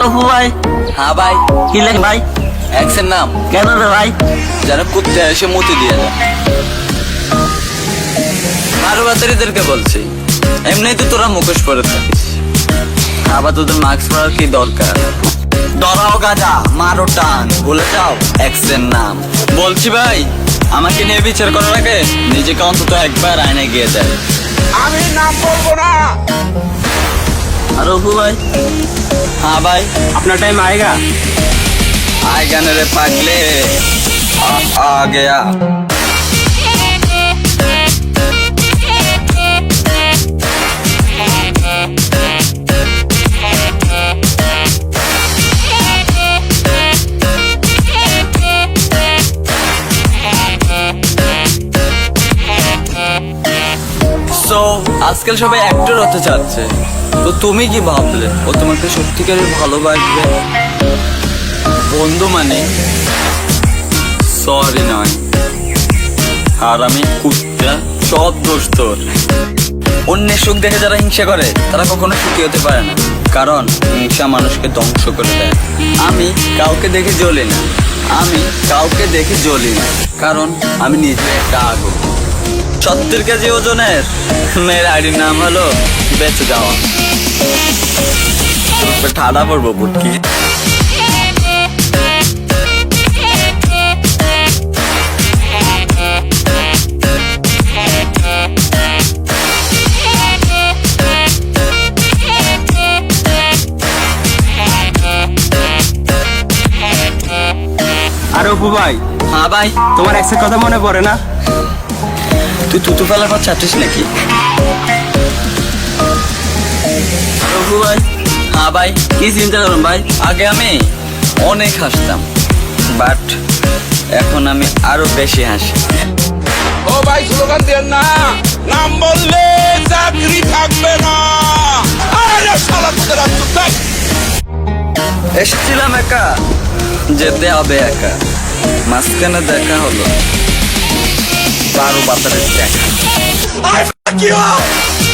অপু ভাই। হ্যাঁ ভাই, কি লাগে ভাই? এক্সের নাম কেন রে ভাই? যেন কুত্তে এসে মতি দিয়ে যায়। মারো বাতারিদেরকে বলছি, এমনি তো তোরা মুখোশ পরে থাকিস, আবার তোদের মাস্ক পরার কি দরকার? ডরাও গাজা, মারো টান, বলে যাও এক্সের নাম। বলছি ভাই, আমাকে নিয়ে বিচার করার আগে নিজেকে অন্তত একবার আয়নায় গিয়ে দেয়। আমি নাম বলবো না। আর অপু ভাই? हाँ भाई, अपना टाइम आएगा। आएगा न रे पागले, आ गया। So, আজকাল সবাই অ্যাক্টর হতে চাচ্ছে, তো তুমি কি ভাবলে ও তোমাকে সত্যিকারের ভালোবাসবে? বন্ধু মানে সরি নয়, আর আমি কুত্তা, সব দোষ তোর। অন্যের সুখ দেখে যারা হিংসা করে তারা কখনো সুখী হতে পারে না, কারণ হিংসা মানুষকে ধ্বংস করে দেয়। আমি কাউকে দেখে জ্বলি না, আমি কাউকে দেখে জ্বলি না, কারণ আমি নিজে একটা আগুন। 70 কেজি ওজনের মেয়ের আইডির নাম হলো বেঁচে যাওয়া। ঠাডা পড়বো বুটকি। আর অপু ভাই, হ্যাঁ ভাই, তোমার এক্সের কথা মনে পড়ে না? তুই তুতু ফেলার পর চাচ্ছিস নাকি? আর অপু ভাই? হ্যাঁ ভাই, কি চিন্তা করুন ভাই? আগে আমি অনেক হাসতাম, বাট এখন আমি আরো বেশি হাসি। ও ভাই স্লোগান দেন না, নাম বললে চাকরি থাকবে না। আরে শালা তোদের আত্মত্যাগ। এসেছিলাম একা, যেতে হবে একা, মাঝখানে দেখা হলো 12 বাতারের দেখা। I fuck you up.